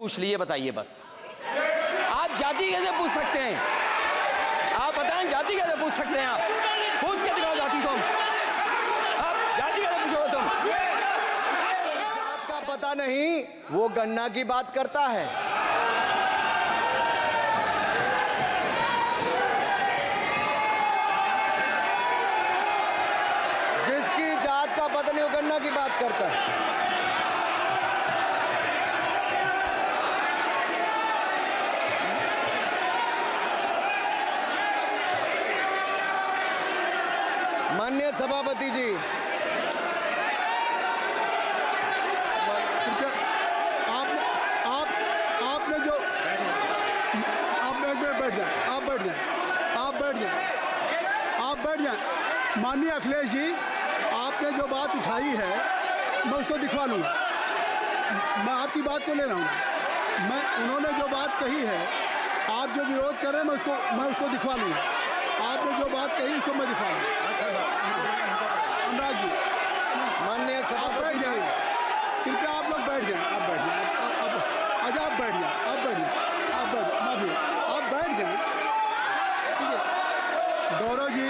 पूछ लिए, बताइए बस। आप जाति कैसे पूछ सकते हैं? आप बताएं, जाति कैसे पूछ सकते हैं? आप पूछ के दिखाओ जाति। तुम आप जाति कैसे पूछोगे? तुम आपका पता नहीं, वो गन्ना की बात करता है। जिसकी जात का पता नहीं, वो गन्ना की बात करता है। माननीय सभापति जी, आपने जो आप बैठ जाएं। माननीय अखिलेश जी, आपने जो बात उठाई है मैं उसको दिखवा लूँगा। मैं आपकी बात को ले रहा हूँ। उन्होंने जो बात कही है, आप जो विरोध कर रहे हैं, मैं उसको दिखवा लूँगा। आपने जो बात कही उसको मैं दिखवा लूँगा। अनुराग जी, माननीय सभापति जी, कृपया आप लोग बैठ जाएं। आप बैठ जाएं। अच्छा, आप बैठ जाएं। आप बैठ जाएं। आप बैठ जाएं। ठीक है। गौरव जी,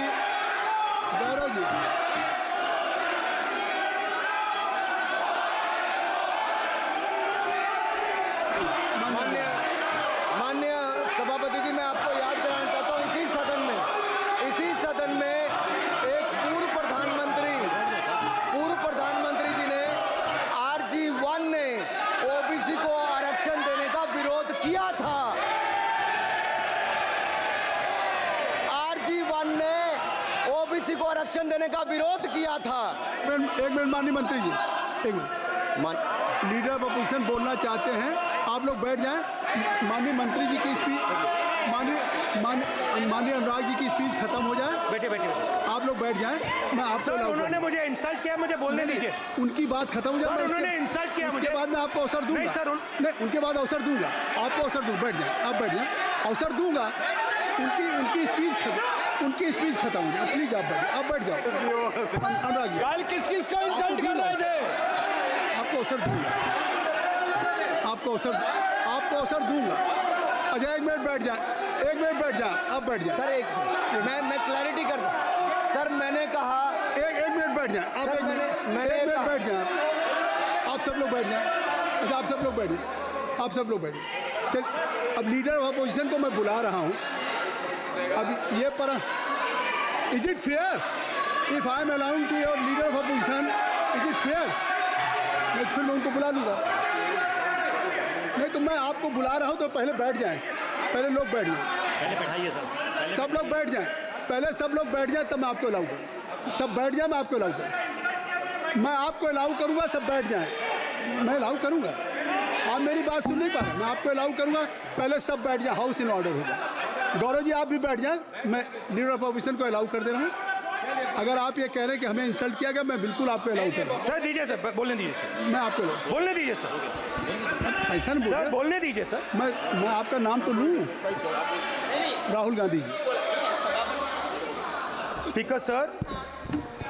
माननीय सभापति जी, मैं आपको याद कराना चाहता हूँ, इसी सदन में एक पूर्व प्रधानमंत्री जी ने RG1 ने ओबीसी को आरक्षण देने का विरोध किया था। RG1 ने ओबीसी को आरक्षण देने का विरोध किया था। एक मिनट माननीय मंत्री जी, एक मिनट। लीडर ऑफ अपोजिशन बोलना चाहते हैं, आप लोग बैठ जाएं। माननीय मंत्री जी की स्पीच, माननीय अनुराग जी की स्पीच खत्म हो जाए। बैठे आप लोग बैठ जाएं। मैं आपको उन्होंने मुझे इंसल्ट किया, मुझे बोलने दीजिए। उनकी बात खत्म हो जाए। उन्होंने इंसल्ट किया मुझे। उसके बाद मैं आपको अवसर दूंगा। नहीं सर, नहीं, उनके बाद अवसर दूंगा। आपको अवसर दूंगा। बैठ जाएं। आप बैठ जाएं, अवसर दूंगा। उनकी स्पीच खत्म हो जाए। प्लीज आप बैठ जाओ। अनुराग जी, कल किस चीज को इंसल्ट कर रहे थे? आपको अवसर दूंगा। आपको अवसर दूंगा। अच्छा, एक मिनट बैठ जाए। आप बैठ जाए। सर मैं क्लैरिटी कर दूं। सर मैंने कहा एक मिनट बैठ जाए। आप सर, मैंने एक मिनट कहा- बैठ जाए। आप सब लोग बैठ जाए। अच्छा, आप सब लोग बैठ जाए। चल, अब लीडर ऑफ अपोजिशन को मैं बुला रहा हूँ। अब ये पर is it fair if I am allowing to your leader of opposition? Is it fair? मैं फिर मैं उनको बुला लूँगा। नहीं तो मैं आपको बुला रहा हूँ, तो पहले बैठ जाएं। पहले लोग बैठ जाएं। पहले बैठाइए सर। सब लोग बैठ जाएं। पहले सब लोग बैठ जाएं, तब मैं आपको अलाउ करूँ। सब बैठ जाएं, मैं आपको अलाउ करूँ। मैं आपको अलाउ करूँगा, सब बैठ जाएं। मैं अलाउ करूँगा। आप मेरी बात सुन नहीं पा रहे। मैं आपको अलाउ करूँगा, पहले सब बैठ जाए। हाउस इन ऑर्डर होगा। गौरव जी, आप भी बैठ जाएं। मैं लीडर ऑफ अपोजिशन को अलाउ कर दे रहा हूँ। अगर आप ये कह रहे हैं कि हमें इंसल्ट किया गया, मैं बिल्कुल आपको अलाउ कर रहा हूँ। सर दीजिए सर, बोलने दीजिए सर। मैं आपको अलाउ, बोलने दीजिए सर। ऐसा नहीं बोल सर रहा। बोलने दीजिए सर। मैं आपका नाम तो लूँ। राहुल गांधी जी। स्पीकर सर,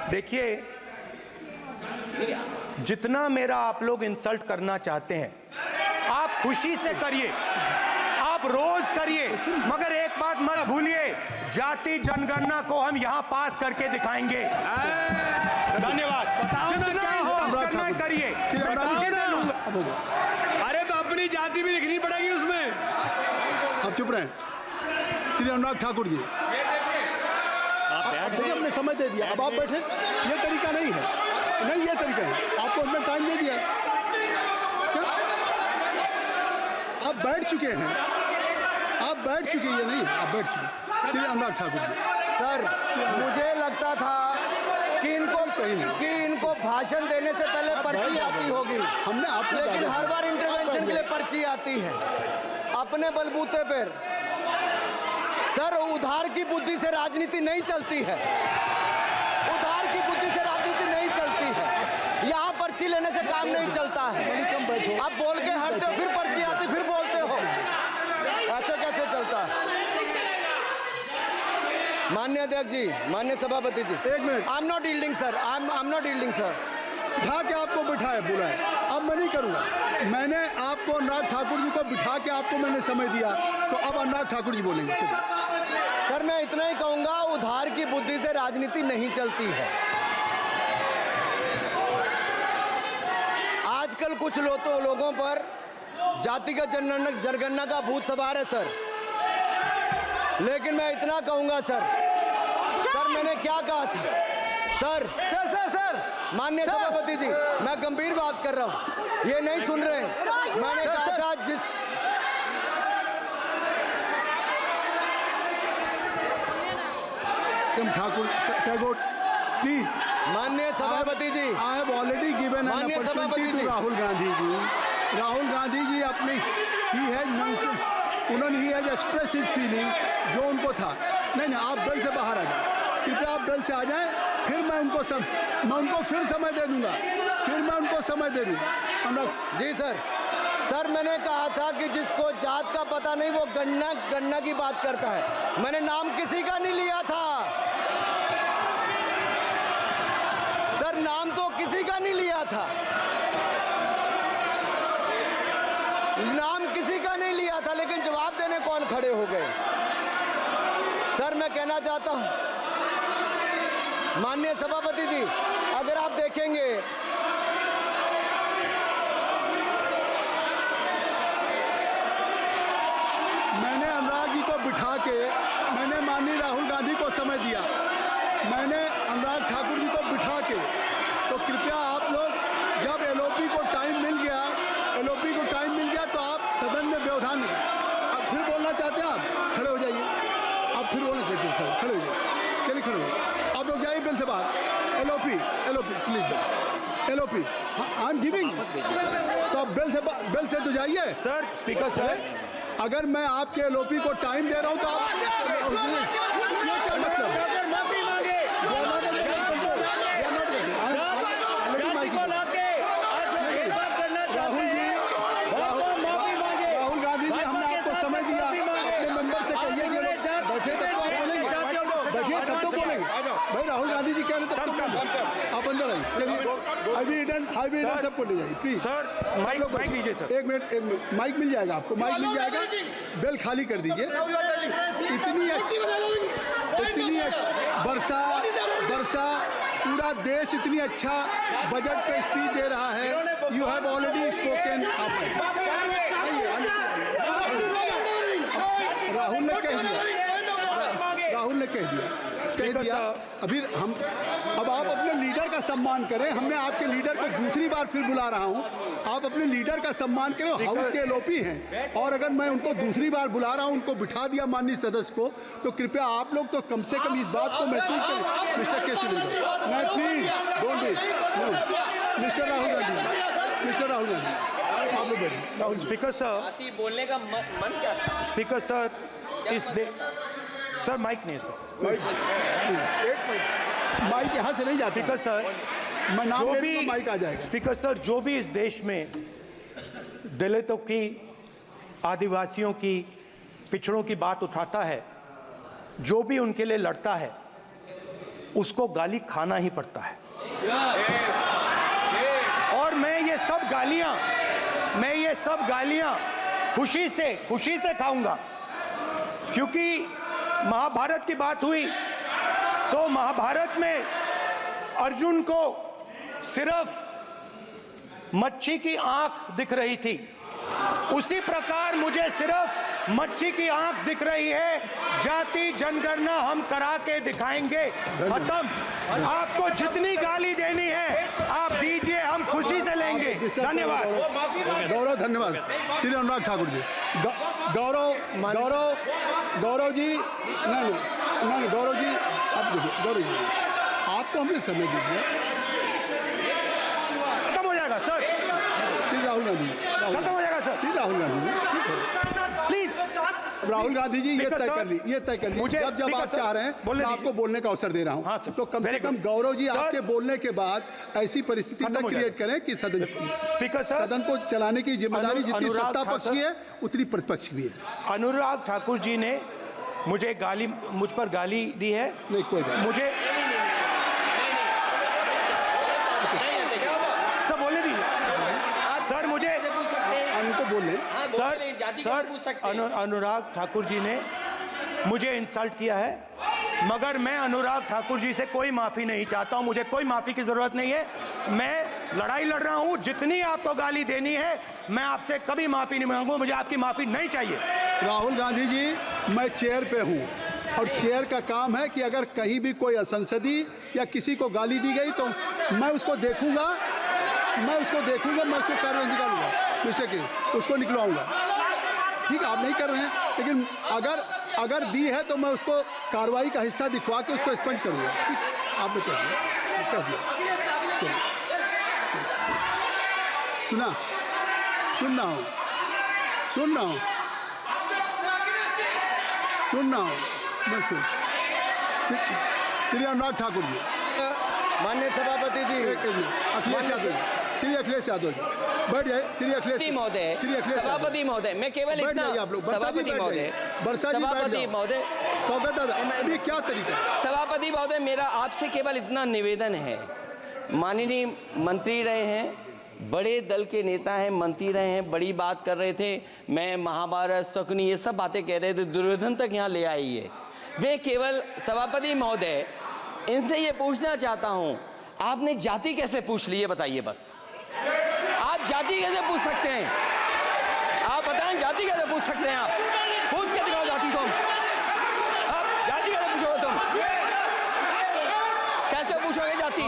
देखिए, जितना मेरा आप लोग इंसल्ट करना चाहते हैं, आप खुशी से करिए, आप रोज करिए, मगर एक बात मत भूलिए, जाति जनगणना को हम यहां पास करके दिखाएंगे। धन्यवाद। जितना इंसल्ट करना करिए। अरे तो अपनी जाति भी लिखनी पड़ेगी उसमें। आप चुप रहें। श्री अनुराग ठाकुर जी, देखिए, हमने समय दे दिया। अब आप बैठे। ये तरीका नहीं है। नहीं, ये तरीका है। आपको हमने टाइम दे दिया। क्या? आप बैठ चुके हैं। आप बैठ चुके हैं। ये नहीं, आप बैठ चुके। श्री अनुराग ठाकुर जी, सर, मुझे लगता था कि इनको भाषण देने से पहले पर्ची आती होगी। हमने आप, लेकिन हर बार इंटरवेंशन के लिए पर्ची आती है अपने बलबूते पर। सर, उधार की बुद्धि से राजनीति नहीं चलती है। उधार की बुद्धि से राजनीति नहीं चलती है। यहाँ पर्ची लेने से काम नहीं चलता है। आप बोल के हटते हो, फिर पर्ची आती, फिर बोलते हो। ऐसे कैसे चलता है? माननीय अध्यक्ष जी, माननीय सभापति जी, एक minute. I am not yielding sir. I am not yielding sir. उठा के आपको बिठाए, बुलाए। अब मैं नहीं करूँगा। मैंने आपको अनुराग ठाकुर जी को बिठा के आपको मैंने समय दिया, तो अब अनुराग ठाकुर जी बोलेंगे। चलिए। सर मैं इतना ही कहूंगा, उधार की बुद्धि से राजनीति नहीं चलती है। आजकल कुछ लोगों पर जातिगत जनगणना का भूत सवार है सर, लेकिन मैं इतना कहूंगा सर मैंने क्या कहा था सर माननीय सभापति जी, मैं गंभीर बात कर रहा हूं, ये नहीं सुन रहे हैं। मैंने कहा था ठाकुर टैगोर प्लीज, माननीय सभापति जी, I have already given an opportunity to Rahul Gandhi ji. Rahul Gandhi ji अपनी ही हैज एक्सप्रेस हिज फीलिंग जो उनको था। नहीं आप दल से बाहर आ जाए, कृपया आप दल से आ जाएं, फिर मैं उनको फिर समय दे दूंगा, जी सर मैंने कहा था कि जिसको जात का पता नहीं वो गणना की बात करता है। मैंने नाम किसी का नहीं लिया था सर, नाम तो किसी का नहीं लिया था, नाम किसी का नहीं लिया था, लेकिन जवाब देने कौन खड़े हो गए। सर मैं कहना चाहता हूं माननीय सभापति जी, अगर आप देखेंगे मैंने अनुराग जी को बिठा के मैंने माननीय राहुल गांधी को समय दिया, मैंने अनुराग ठाकुर जी को बिठा के, तो कृपया आप लोग जब एलओपी को टाइम मिल गया तो आप सदन में व्यवधान नहीं। अब फिर बोलना चाहते हैं आप, खड़े हो जाइए। आप फिर बोलना चाहते हैं, खड़े हो जाइए। चलिए खड़े हो, आप लोग जाइए बिल से बाहर। LOP please, LOP I am giving, तो आप बिल से तो जाइए। सर स्पीकर सर, अगर मैं आपके एलओपी को टाइम दे रहा हूं तो आप ये क्या मतलब? राहुल गांधी जी, हमने आपको समय दिया, अपने मेंबर से कहिए कि बैठे तब तो आप बोलेंगे, बैठिए तब तो बोलेंगे भाई। राहुल गांधी जी कह रहे तब तो आप अंदर आइए। हाईवे सबको ले जाइए प्लीज। सर माइक लीजिए सर। एक मिनट, माइक मिल जाएगा आपको, माइक मिल जाएगा। बेल खाली कर दीजिए। इतनी अच्छी वर्षा पूरा देश इतनी अच्छा बजट पे स्पीच दे रहा है। You have already spoken. Rahul ने कह दिया। अब आप अपने लीडर का सम्मान करें। हमने आपके लीडर को दूसरी बार फिर बुला रहा हूं, आप अपने लीडर का सम्मान करें। हाउस के एलओपी हैं, और अगर मैं उनको दूसरी बार बुला रहा हूं, उनको बिठा दिया माननीय सदस्य को, तो कृपया आप लोग तो कम से कम इस बात को महसूस करें। मिस्टर केसी नहीं, please don't do. Mister Rahul Gandhi, आप लोग बैठिए। राहुल स्पीकर सर, बोलने का मन क्या था? स्पीकर सर, सर माइक नहीं सर, माइक यहाँ से नहीं जाता। स्पीकर सर, मैं नाम जो ले भी दूंगा, माइक आ जाएगा। स्पीकर सर, जो भी इस देश में दलितों की, आदिवासियों की, पिछड़ों की बात उठाता है, जो भी उनके लिए लड़ता है, उसको गाली खाना ही पड़ता है। और मैं ये सब गालियां खुशी से खाऊंगा, क्योंकि महाभारत की बात हुई तो महाभारत में अर्जुन को सिर्फ मच्छी की आंख दिख रही थी, उसी प्रकार मुझे सिर्फ मच्छी की आंख दिख रही है। जाति जनगणना हम करा के दिखाएंगे। खत्म। आपको जितनी गाली देनी है आप दीजिए, हम खुशी से लेंगे। धन्यवाद। गौरव, धन्यवाद। श्री अनुराग ठाकुर जी। गौरव जी, नहीं गौरव जी, आप देखिए। गौरव जी, आपको हमने समय दीजिए। खत्म हो जाएगा सर। श्री राहुल गांधी, खत्म हो जाएगा सर। श्री राहुल गांधी, प्लीज राहुल गांधी जी, ये तय कर ली। मुझे जब आप चाह रहे हैं, मैं आपको बोलने का अवसर दे रहा हूं। हाँ सर, तो कम से कम गौरव जी आपके बोलने के बाद ऐसी परिस्थिति न क्रिएट करें कि स्पीकर सर, सदन को चलाने की जिम्मेदारी जितनी सत्ता पक्ष की है उतनी प्रतिपक्ष भी है। अनुराग ठाकुर जी ने मुझ पर गाली दी है। नहीं, कोई बात मुझे सब बोलने दीजिए। नहीं, जाति सर, कैसे पूछ सकते हैं? अनुराग ठाकुर जी ने मुझे इंसल्ट किया है, मगर मैं अनुराग ठाकुर जी से कोई माफी नहीं चाहता हूं। मुझे कोई माफी की जरूरत नहीं है। मैं लड़ाई लड़ रहा हूं। जितनी आपको गाली देनी है, मैं आपसे कभी माफी नहीं मांगूंगा। मुझे आपकी माफी नहीं चाहिए। राहुल गांधी जी, मैं चेयर पे हूँ और चेयर का काम है कि अगर कहीं भी कोई असंसदीय या किसी को गाली दी गई तो मैं उसको देखूंगा, मैं उसको कार्रवाई निकालूंगा, मिस्टर के उसको निकलवाऊंगा। ठीक है, आप नहीं कर रहे हैं, लेकिन अगर दी है तो मैं उसको कार्रवाई का हिस्सा दिखवा के उसको स्पंज करूंगा। ठीक, आपने कर दिया। सुना सुन रहा हूँ मैं श्री अनुराग ठाकुर जी, माननीय सभापति जी, श्री अखिलेश यादव जी, बैठ जाए। श्री अखिलेश महोदय, सभापति महोदय, मैं केवल बैठ इतना, जाइए आप लोग। सभापति महोदय, स्वागत है। अभी क्या तरीका? सभापति महोदय, मेरा आपसे केवल इतना निवेदन है। माननीय मंत्री रहे हैं, बड़े दल के नेता हैं, मंत्री रहे हैं, बड़ी बात कर रहे थे। मैं महाभारत, शकुनी, ये सब बातें कह रहे थे, दुर्योधन तक यहाँ ले आई है। मैं केवल सभापति महोदय इनसे ये पूछना चाहता हूँ, आपने जाति कैसे पूछ ली है बताइए बस। आप जाति कैसे पूछ सकते हैं? आप बताएं, जाति कैसे पूछ सकते हैं? आप पूछ के दिखाओ जाति तुम। आप जाति कैसे पूछोगे तुम? कैसे पूछोगे जाति?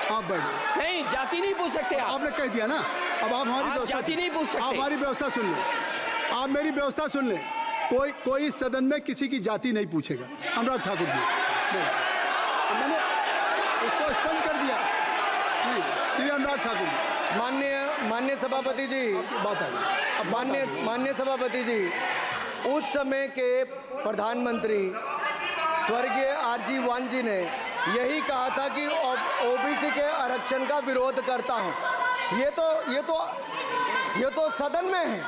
आप बैठ। नहीं, जाति नहीं पूछ सकते आप। आपने कह दिया ना, अब आप हमारी आप जाति नहीं पूछ सकते। आप हमारी व्यवस्था सुन लें, आप मेरी व्यवस्था सुन लें। कोई सदन में किसी की जाति नहीं पूछेगा। अनुराग ठाकुर जी, मैंने उसको स्पष्ट कर दिया। नहीं, श्री अनुराग ठाकुर जी, माननीय सभापति जी, बात है। माननीय सभापति जी, उस समय के प्रधानमंत्री स्वर्गीय आरजी वान जी ने यही कहा था कि ओबीसी के आरक्षण का विरोध करता हूं। ये तो सदन में है।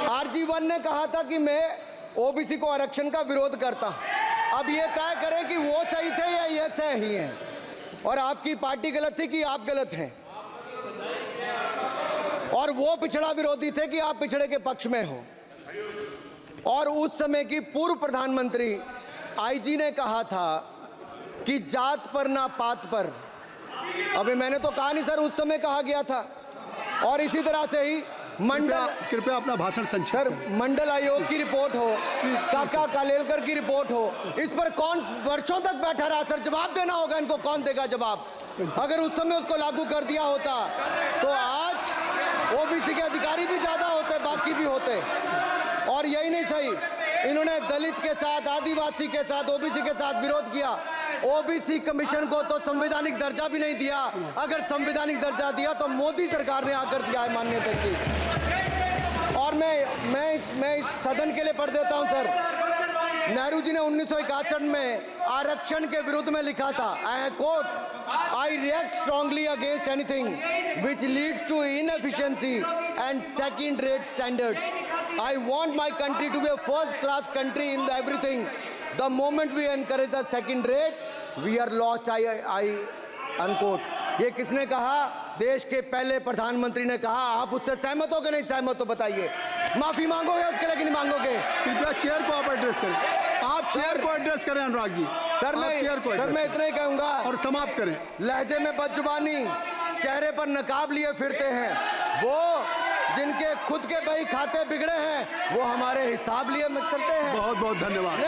आरजी वान ने कहा था कि मैं ओबीसी को आरक्षण का विरोध करता हूं। अब ये तय करें कि वो सही थे या ये सही हैं, और आपकी पार्टी गलत थी कि आप गलत हैं, और वो पिछड़ा विरोधी थे कि आप पिछड़े के पक्ष में हो। और उस समय की पूर्व प्रधानमंत्री आईजी ने कहा था कि जात पर ना पात पर। अभी मैंने तो कहा नहीं सर, उस समय कहा गया था। और इसी तरह से ही कृपया अपना भाषण संक्षेप सर, मंडल आयोग की रिपोर्ट हो, काका कालेलकर की रिपोर्ट हो, इस पर कौन वर्षों तक बैठा रहा सर? जवाब देना होगा इनको, कौन देगा जवाब? अगर उस समय उसको लागू कर दिया होता तो आज ओबीसी के अधिकारी भी ज्यादा होते, बाकी भी होते। और यही नहीं सही, इन्होंने दलित के साथ, आदिवासी के साथ, ओबीसी के साथ विरोध किया। ओबीसी कमीशन को तो संवैधानिक दर्जा भी नहीं दिया। अगर संवैधानिक दर्जा दिया तो मोदी सरकार ने आकर दिया है, माननीय अध्यक्ष जी। और मैं इस सदन के लिए पढ़ देता हूं सर। नेहरू जी ने 1961 में आरक्षण के विरुद्ध में लिखा था, I quote, I react strongly against anything which leads to inefficiency and second rate standards. I want my country to be a first class country in everything. The moment we encourage the second rate we are lost, I unquote. ये किसने कहा? देश के पहले प्रधानमंत्री ने कहा। आप उससे सहमत हो कि नहीं सहमत हो बताइए? माफी मांगोगे उसके लिए कि नहीं मांगोगे? कृपया चेयर को आप एड्रेस करें। आप चेयर को एड्रेस करें अनुराग जी। सर मैं इतना ही कहूंगा और समाप्त करें। लहजे में बदजुबानी, चेहरे पर नकाब लिए फिरते हैं वो, जिनके खुद के बही खाते बिगड़े हैं, वो हमारे हिसाब लिए करते हैं। बहुत बहुत धन्यवाद।